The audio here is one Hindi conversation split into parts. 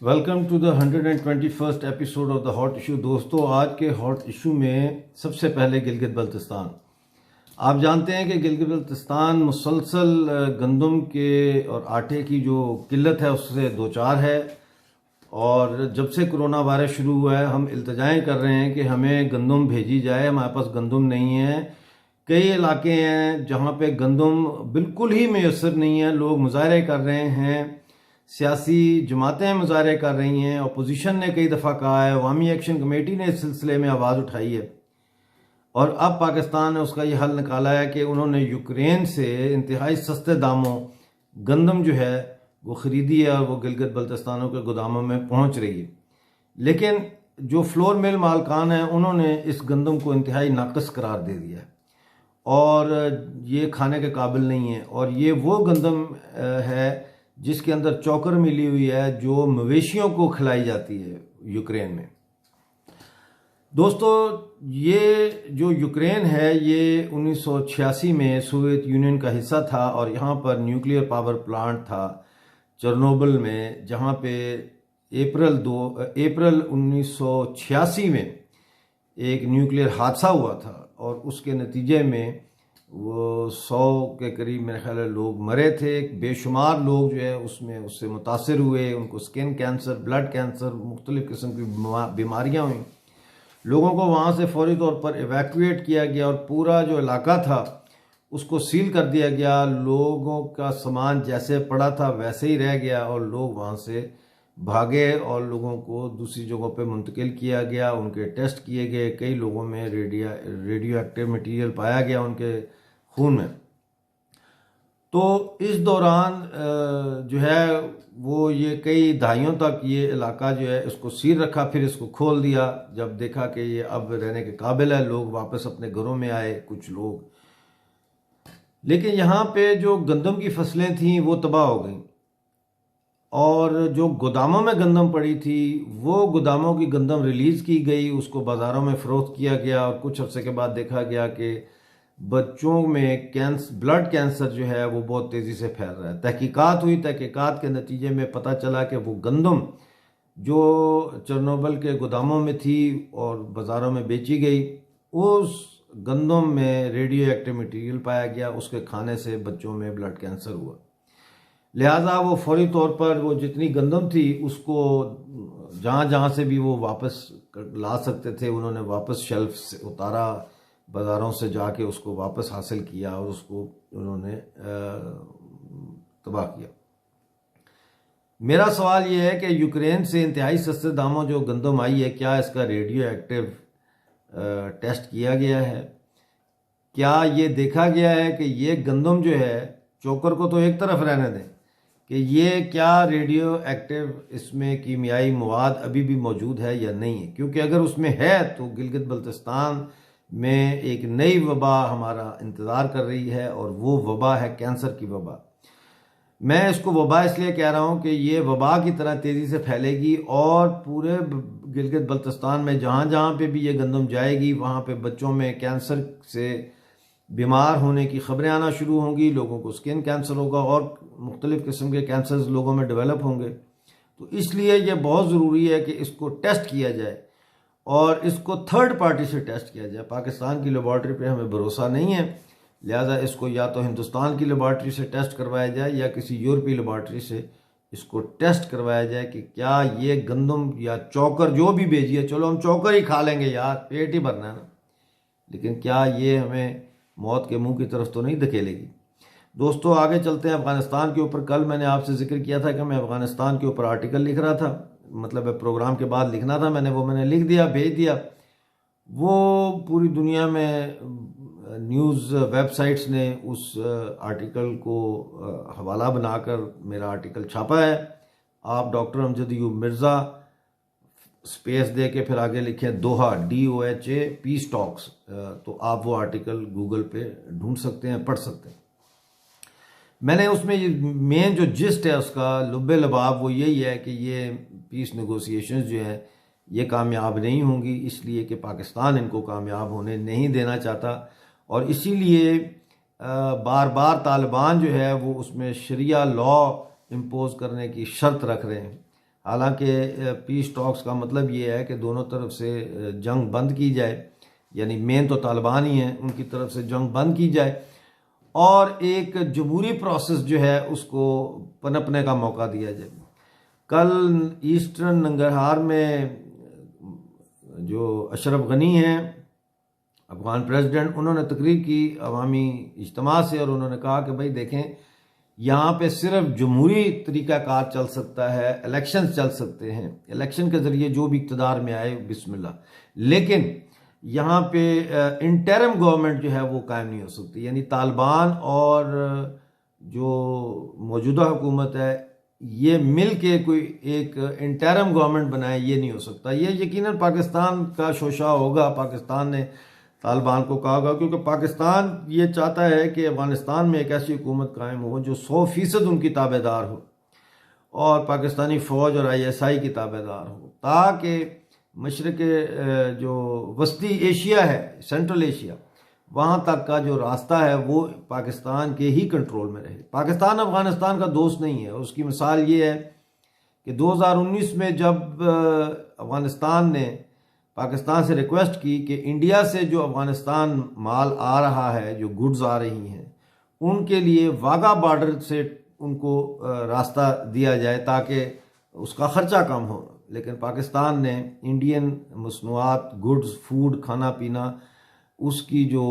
Welcome to the 121st episode of the hot issue. दोस्तों, आज के हॉट इशू में सबसे पहले गिलगित बल्तिस्तान। आप जानते हैं कि गिलगित बल्तिस्तान मुसलसल गंदम के और आटे की जो किल्लत है उससे दो चार है। और जब से कोरोना वायरस शुरू हुआ है हम इल्तिजाएं कर रहे हैं कि हमें गंदम भेजी जाए, हमारे पास गंदम नहीं है। कई इलाके हैं जहाँ पे गंदम बिल्कुल ही मैसर नहीं है, लोग मुजाहरे कर रहे हैं, सियासी जमातें मुजाहरे कर रही हैं, अपोजिशन ने कई दफ़ा कहा है, अवामी एक्शन कमेटी ने इस सिलसिले में आवाज़ उठाई है। और अब पाकिस्तान ने उसका ये हल निकाला है कि उन्होंने यूक्रेन से इंतहाई सस्ते दामों गंदम जो है वो ख़रीदी है और वो गिलगित बल्तिस्तानों के गोदामों में पहुंच रही है। लेकिन जो फ्लोर मिल मालकान हैं उन्होंने इस गंदम को इंतहाई नाकस करार दे दिया है और ये खाने के काबिल नहीं है। और ये वो गंदम है जिसके अंदर चौकर मिली हुई है जो मवेशियों को खिलाई जाती है यूक्रेन में। दोस्तों, ये जो यूक्रेन है ये 1986 में सोवियत यूनियन का हिस्सा था और यहाँ पर न्यूक्लियर पावर प्लांट था चेरनोबिल में, जहाँ पे अप्रैल 1986 में एक न्यूक्लियर हादसा हुआ था और उसके नतीजे में वो 100 के करीब मेरे ख्याल है लोग मरे थे। बेशुमार लोग जो है उससे मुतासर हुए, उनको स्किन कैंसर, ब्लड कैंसर, मुख्तलिफ़ किस्म की बीमारियां हुई। लोगों को वहाँ से फौरी तौर पर एवैक्यूएट किया गया और पूरा जो इलाका था उसको सील कर दिया गया। लोगों का सामान जैसे पड़ा था वैसे ही रह गया और लोग वहाँ से भागे और लोगों को दूसरी जगहों पे मुंतकिल किया गया, उनके टेस्ट किए गए। कई लोगों में रेडियो एक्टिव मटीरियल पाया गया उनके खून में। तो इस दौरान जो है वो ये कई दहाइयों तक ये इलाका जो है इसको सील रखा, फिर इसको खोल दिया जब देखा कि ये अब रहने के काबिल है। लोग वापस अपने घरों में आए कुछ लोग, लेकिन यहाँ पे जो गंदम की फसलें थीं वो तबाह हो गई और जो गोदामों में गंदम पड़ी थी वो गोदामों की गंदम रिलीज़ की गई, उसको बाज़ारों में फ़रोख्त किया गया और कुछ अर्से के बाद देखा गया कि बच्चों में ब्लड कैंसर जो है वो बहुत तेज़ी से फैल रहा है। तहकीकात हुई, तहकीकात के नतीजे में पता चला कि वो गंदम जो चेरनोबिल के गोदामों में थी और बाज़ारों में बेची गई, उस गंदम में रेडियो एक्टिव मटीरियल पाया गया। उसके खाने से बच्चों में ब्लड कैंसर हुआ। लिहाजा वो फौरी तौर पर वो जितनी गंदम थी उसको जहाँ जहाँ से भी वो वापस ला सकते थे उन्होंने वापस शेल्फ से उतारा, बाज़ारों से जाके उसको वापस हासिल किया और उसको उन्होंने तबाह किया। मेरा सवाल ये है कि यूक्रेन से इंतहाई सस्ते दामों जो गंदम आई है, क्या इसका रेडियो एक्टिव टेस्ट किया गया है? क्या ये देखा गया है कि ये गंदम जो है, चोकर को तो एक तरफ रहने दें, कि ये क्या रेडियो एक्टिव इसमें कीमियाई मवाद अभी भी मौजूद है या नहीं है? क्योंकि अगर उसमें है तो गिलगित बल्तिस्तान में एक नई वबा हमारा इंतज़ार कर रही है और वो वबा है कैंसर की वबा। मैं इसको वबा इसलिए कह रहा हूँ कि ये वबा की तरह तेज़ी से फैलेगी और पूरे गिलगित बल्तिस्तान में जहाँ जहाँ पे भी ये गंदम जाएगी वहाँ पे बच्चों में कैंसर से बीमार होने की ख़बरें आना शुरू होंगी, लोगों को स्किन कैंसर होगा और मुख्तलिफ़ किस्म के कैंसर्स लोगों में डेवलप होंगे। तो इसलिए ये बहुत ज़रूरी है कि इसको टेस्ट किया जाए और इसको थर्ड पार्टी से टेस्ट किया जाए। पाकिस्तान की लेबॉर्ट्री पे हमें भरोसा नहीं है, लिहाजा इसको या तो हिंदुस्तान की लेबॉर्ट्री से टेस्ट करवाया जाए या किसी यूरोपीय लेबॉर्ट्री से इसको टेस्ट करवाया जाए कि क्या ये गंदम या चौकर जो भी भेजी है, चलो हम चौकर ही खा लेंगे यार, पेट ही भरना है ना, लेकिन क्या ये हमें मौत के मुंह की तरफ तो नहीं धकेलेगी? दोस्तों, आगे चलते हैं अफ़गानिस्तान के ऊपर। कल मैंने आपसे जिक्र किया था कि मैं अफ़गानिस्तान के ऊपर आर्टिकल लिख रहा था, मतलब प्रोग्राम के बाद लिखना था। मैंने लिख दिया, भेज दिया। वो पूरी दुनिया में न्यूज़ वेबसाइट्स ने उस आर्टिकल को हवाला बनाकर मेरा आर्टिकल छापा है। आप डॉक्टर अमजद अयूब मिर्ज़ा स्पेस दे के फिर आगे लिखे दोहा, DOHA पीस टॉक्स, तो आप वो आर्टिकल गूगल पे ढूंढ सकते हैं, पढ़ सकते हैं। मैंने उसमें मेन जो जिस्ट है उसका लुब्बे लबाब वो यही है कि ये पीस नेगोशिएशंस जो हैं ये कामयाब नहीं होंगी, इसलिए कि पाकिस्तान इनको कामयाब होने नहीं देना चाहता और इसीलिए बार बार तालिबान जो है वो उसमें शरिया लॉ इम्पोज करने की शर्त रख रहे हैं। हालांकि पीस टॉक्स का मतलब ये है कि दोनों तरफ से जंग बंद की जाए, यानी मेन तो तालिबान ही हैं, उनकी तरफ से जंग बंद की जाए और एक जमहूरी प्रोसेस जो है उसको पनपने का मौका दिया जाए। कल ईस्टर्न नंगरहार में जो अशरफ गनी हैं अफगान प्रेसिडेंट, उन्होंने तकरीर की अवामी इज्तिमा से और उन्होंने कहा कि भाई देखें, यहाँ पे सिर्फ जमहूरी तरीक़ाकार चल सकता है, इलेक्शन चल सकते हैं, इलेक्शन के ज़रिए जो भी इक़्तिदार में आए बिस्मिल्लाह, लेकिन यहाँ पे इंटरिम गवर्नमेंट जो है वो कायम नहीं हो सकती। यानी तालिबान और जो मौजूदा हुकूमत है ये मिल के कोई एक इंटरिम गवर्नमेंट बनाए, ये नहीं हो सकता। ये यकीनन पाकिस्तान का शोशा होगा, पाकिस्तान ने तालिबान को कहा होगा, क्योंकि पाकिस्तान ये चाहता है कि अफगानिस्तान में एक ऐसी हुकूमत कायम हो जो 100% उनकी ताबेदार हो और पाकिस्तानी फ़ौज और ISI की ताबेदार हो, ताकि मशरक़ जो वस्ती एशिया है, सेंट्रल एशिया, वहाँ तक का जो रास्ता है वो पाकिस्तान के ही कंट्रोल में रहे। पाकिस्तान अफगानिस्तान का दोस्त नहीं है। उसकी मिसाल ये है कि 2019 में जब अफगानिस्तान ने पाकिस्तान से रिक्वेस्ट की कि इंडिया से जो अफगानिस्तान माल आ रहा है, जो गुड्स आ रही हैं, उनके लिए वाघा बॉर्डर से उनको रास्ता दिया जाए ताकि उसका ख़र्चा कम हो, लेकिन पाकिस्तान ने इंडियन मसनूआत, गुड्स, फूड, खाना पीना, उसकी जो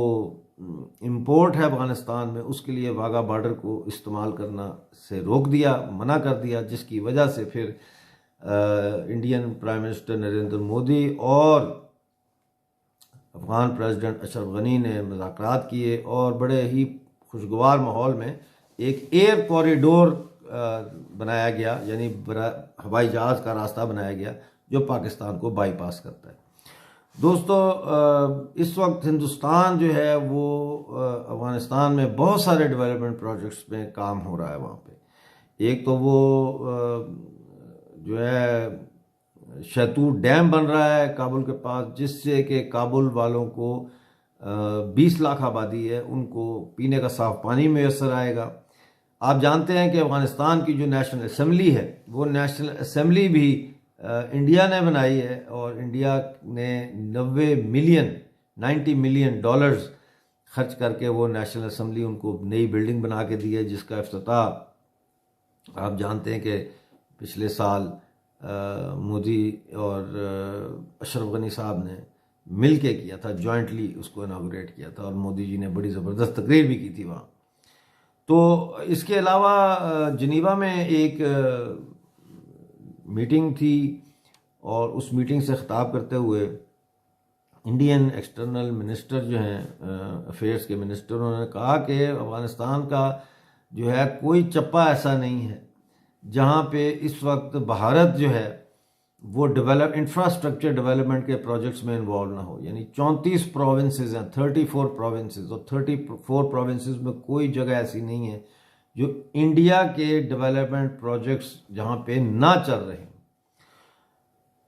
इंपोर्ट है अफगानिस्तान में, उसके लिए वाघा बॉर्डर को इस्तेमाल करना से रोक दिया, मना कर दिया, जिसकी वजह से फिर Indian prime minister Narendra Modi और अफगान प्रेसिडेंट अशरफ गनी ने मुज़ाकरात किए और बड़े ही खुशगवार माहौल में एक एयर कॉरिडोर बनाया गया, यानी हवाई जहाज़ का रास्ता बनाया गया जो पाकिस्तान को बाईपास करता है। दोस्तों, इस वक्त हिंदुस्तान जो है वो अफगानिस्तान में बहुत सारे डेवलपमेंट प्रोजेक्ट्स में काम हो रहा है। वहाँ पे एक तो वो जो है शहतूत डैम बन रहा है काबुल के पास, जिससे कि काबुल वालों को 20 लाख आबादी है, उनको पीने का साफ पानी मैसर आएगा। आप जानते हैं कि अफगानिस्तान की जो नेशनल असम्बली है, वो नेशनल असम्बली भी इंडिया ने बनाई है और इंडिया ने 90 मिलियन डॉलर्स खर्च करके वो नेशनल असम्बली उनको नई बिल्डिंग बना के दी है, जिसका इफ्तिताह आप जानते हैं कि पिछले साल मोदी और अशरफ गनी साहब ने मिल के किया था, जॉइंटली उसको इनागुरेट किया था और मोदी जी ने बड़ी ज़बरदस्त तकरीर भी की थी वहाँ। तो इसके अलावा जिनीवा में एक मीटिंग थी और उस मीटिंग से ख़िताब करते हुए इंडियन एक्सटर्नल मिनिस्टर जो हैं, अफेयर्स के मिनिस्टर, उन्होंने कहा कि अफ़गानिस्तान का जो है कोई चप्पा ऐसा नहीं है जहाँ पे इस वक्त भारत जो है वो इंफ्रास्ट्रक्चर डेवलपमेंट के प्रोजेक्ट्स में इन्वॉल्व ना हो। यानी 34 प्रोविंसेस हैं, 34 प्रोविंसेस, और 34 प्रोविंसेस में कोई जगह ऐसी नहीं है जो इंडिया के डेवलपमेंट प्रोजेक्ट्स जहाँ पे ना चल रहे हैं।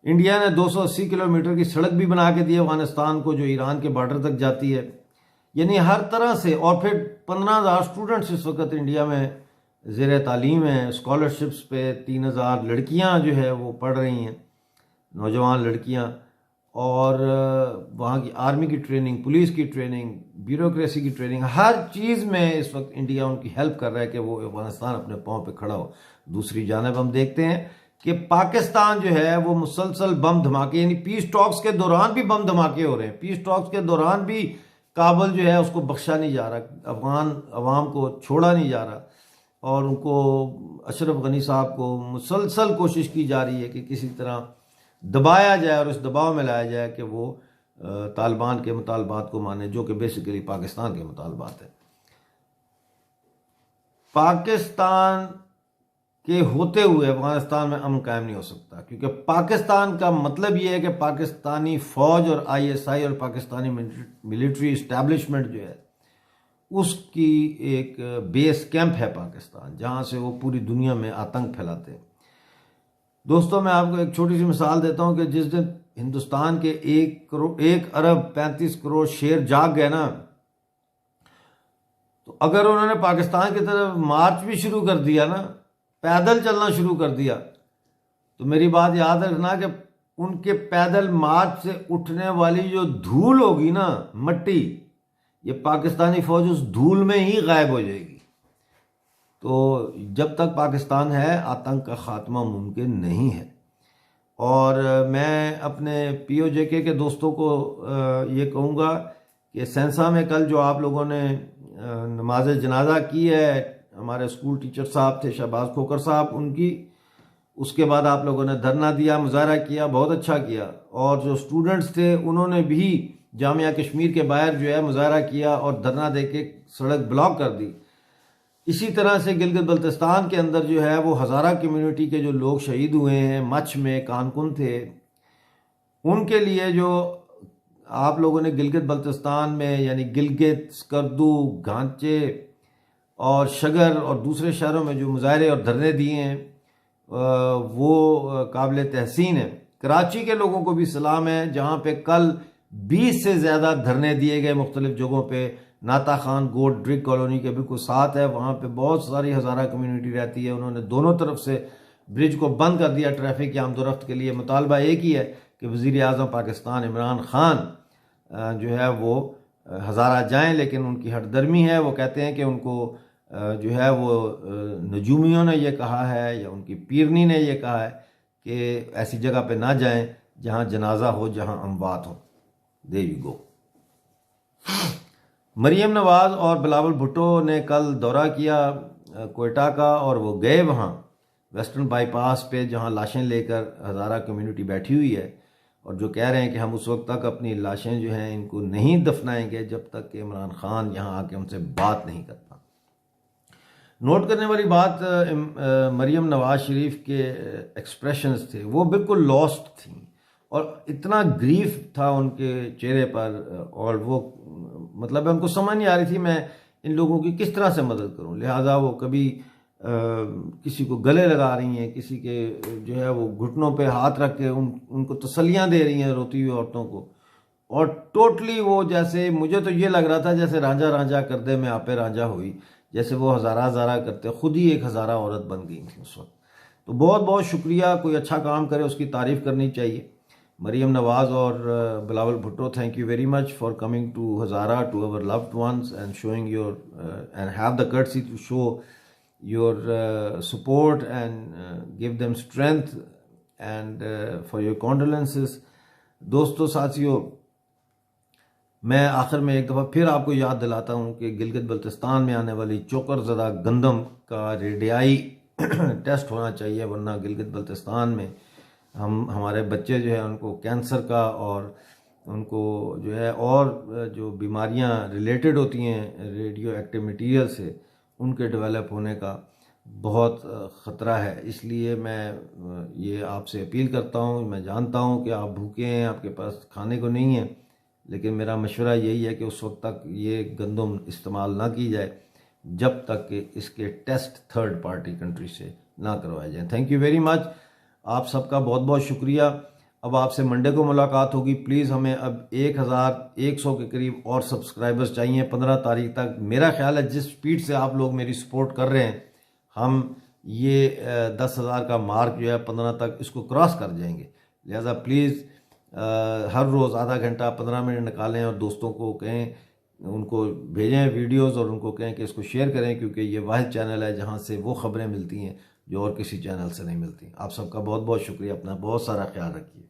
इंडिया ने 280 किलोमीटर की सड़क भी बना के दी अफगानिस्तान को, जो ईरान के बॉर्डर तक जाती है। यानी हर तरह से, और फिर 15,000 स्टूडेंट्स इस वक्त इंडिया में ज़ेर तालीम है, स्कॉलरशिप्स पे 3,000 लड़कियां जो है वो पढ़ रही हैं, नौजवान लड़कियां, और वहाँ की आर्मी की ट्रेनिंग, पुलिस की ट्रेनिंग, ब्यूरोक्रेसी की ट्रेनिंग, हर चीज़ में इस वक्त इंडिया उनकी हेल्प कर रहा है कि वो अफगानिस्तान अपने पाँव पे खड़ा हो। दूसरी जानिब हम देखते हैं कि पाकिस्तान जो है वो मुसलसल बम धमाके, यानी पीस टॉक्स के दौरान भी बम धमाके हो रहे हैं, पीस टॉक्स के दौरान भी काबुल जो है उसको बख्शा नहीं जा रहा, अफगान अवाम को छोड़ा नहीं जा रहा, और उनको अशरफ गनी साहब को मुसलसल कोशिश की जा रही है कि किसी तरह दबाया जाए और इस दबाव में लाया जाए कि वो तालिबान के मुतालबात को माने, जो कि बेसिकली पाकिस्तान के मुतालबात है। पाकिस्तान के होते हुए अफगानिस्तान में अमन कायम नहीं हो सकता, क्योंकि पाकिस्तान का मतलब ये है कि पाकिस्तानी फ़ौज और ISI और पाकिस्तानी मिलिट्री इस्टेब्लिशमेंट जो है उसकी एक बेस कैंप है पाकिस्तान, जहाँ से वो पूरी दुनिया में आतंक फैलाते हैं। दोस्तों, मैं आपको एक छोटी सी मिसाल देता हूँ कि जिस दिन हिंदुस्तान के 1 अरब 35 करोड़ शेर जाग गए ना, तो अगर उन्होंने पाकिस्तान की तरफ मार्च भी शुरू कर दिया ना, पैदल चलना शुरू कर दिया, तो मेरी बात याद रखना कि उनके पैदल मार्च से उठने वाली जो धूल होगी ना, मट्टी, ये पाकिस्तानी फौज उस धूल में ही गायब हो जाएगी। तो जब तक पाकिस्तान है, आतंक का खात्मा मुमकिन नहीं है। और मैं अपने POJK के दोस्तों को ये कहूँगा कि सेंसा में कल जो आप लोगों ने नमाज जनाजा की है, हमारे स्कूल टीचर साहब थे शहबाज खोकर साहब, उनकी, उसके बाद आप लोगों ने धरना दिया, मुजाहरा किया, बहुत अच्छा किया। और जो स्टूडेंट्स थे उन्होंने भी जामिया कश्मीर के बाहर जो है मुजाहरा किया और धरना दे के सड़क ब्लॉक कर दी। इसी तरह से गिलगित बल्तिस्तान के अंदर जो है वो हज़ारा कम्युनिटी के जो लोग शहीद हुए हैं, मच में कानकुन थे, उनके लिए जो आप लोगों ने गिलगित बल्तिस्तान में यानी गिलगित, स्कर्दू, घांचे और शगर और दूसरे शहरों में जो मुजाहरे और धरने दिए हैं वो काबिल तहसीन है। कराची के लोगों को भी सलाम है, जहाँ पे कल 20 से ज़्यादा धरने दिए गए मुख्तलिफ जगहों पे। नाता खान गोड ड्रिग कॉलोनी के बिल्कुल साथ है, वहाँ पे बहुत सारी हज़ारा कम्युनिटी रहती है। उन्होंने दोनों तरफ से ब्रिज को बंद कर दिया ट्रैफिक की आमदोरफ्त के लिए। मुतालबा एक ही है कि वज़ीर आज़म पाकिस्तान इमरान खान जो है वो हज़ारा जाएं, लेकिन उनकी हटदर्मी है। वो कहते हैं कि उनको जो है वो नजूमियों ने ये कहा है या उनकी पीरनी ने ये कहा है कि ऐसी जगह पे ना जाएं जहां जनाजा हो, जहां अमवात हो। There you go. Maryam Nawaz और बिलावल भुट्टो ने कल दौरा किया कोयटा का, और वो गए वहाँ वेस्टर्न बाईपास पे जहाँ लाशें लेकर हज़ारा कम्युनिटी बैठी हुई है, और जो कह रहे हैं कि हम उस वक्त तक अपनी लाशें जो हैं इनको नहीं दफनाएंगे जब तक कि इमरान खान यहाँ आके हमसे बात नहीं करता। नोट करने वाली बात मरियम नवाज शरीफ के एक्सप्रेशंस थे, वो बिल्कुल लॉस्ट थी और इतना ग्रीफ था उनके चेहरे पर, और वो मतलब उनको समझ नहीं आ रही थी मैं इन लोगों की किस तरह से मदद करूं। लिहाजा वो कभी किसी को गले लगा रही हैं, किसी के जो है वो घुटनों पे हाथ रख के उनको तसल्लियां दे रही हैं रोती हुई औरतों को। और टोटली वो, जैसे मुझे तो ये लग रहा था जैसे रांझा रांझा कर दे मैं आपे रांझा हुई, जैसे वो हज़ारा हज़ारा करते खुद ही एक हज़ारा औरत बन गई थी उस वक्त। तो बहुत बहुत शुक्रिया। कोई अच्छा काम करे उसकी तारीफ़ करनी चाहिए। मरियम नवाज और Bilawal Bhutto, thank you very much for coming to Hazara, to our loved ones, and showing your and have the courtesy to show your support and give them strength and for your condolences. दोस्तों, साथियों, मैं आखिर में एक दफ़ा फिर आपको याद दिलाता हूँ कि गिलगित बल्तिस्तान में आने वाली चोकरज़दा गंदम का रेडियाई टेस्ट होना चाहिए, वरना गिलगित बल्तिस्तान में हमारे बच्चे जो है उनको कैंसर का और उनको जो है और जो बीमारियां रिलेटेड होती हैं रेडियो एक्टिव मटीरियल से, उनके डेवलप होने का बहुत ख़तरा है। इसलिए मैं ये आपसे अपील करता हूँ। मैं जानता हूँ कि आप भूखे हैं, आपके पास खाने को नहीं है, लेकिन मेरा मशवरा यही है कि उस वक्त तक ये गंदम इस्तेमाल ना की जाए जब तक कि इसके टेस्ट थर्ड पार्टी कंट्री से ना करवाए जाएँ। Thank you very much. आप सबका बहुत बहुत शुक्रिया। अब आपसे मंडे को मुलाकात होगी। प्लीज़ हमें अब 1100 के करीब और सब्सक्राइबर्स चाहिए 15 तारीख तक। मेरा ख्याल है जिस स्पीड से आप लोग मेरी सपोर्ट कर रहे हैं, हम ये 10,000 का मार्क जो है 15 तक इसको क्रॉस कर जाएंगे। लिहाजा प्लीज़ हर रोज़ आधा घंटा 15 मिनट निकालें और दोस्तों को कहें, उनको भेजें वीडियोज़ और उनको कहें कि इसको शेयर करें, क्योंकि ये वाहिद चैनल है जहाँ से वो ख़बरें मिलती हैं जो और किसी चैनल से नहीं मिलती। आप सबका बहुत बहुत शुक्रिया। अपना बहुत सारा ख्याल रखिए।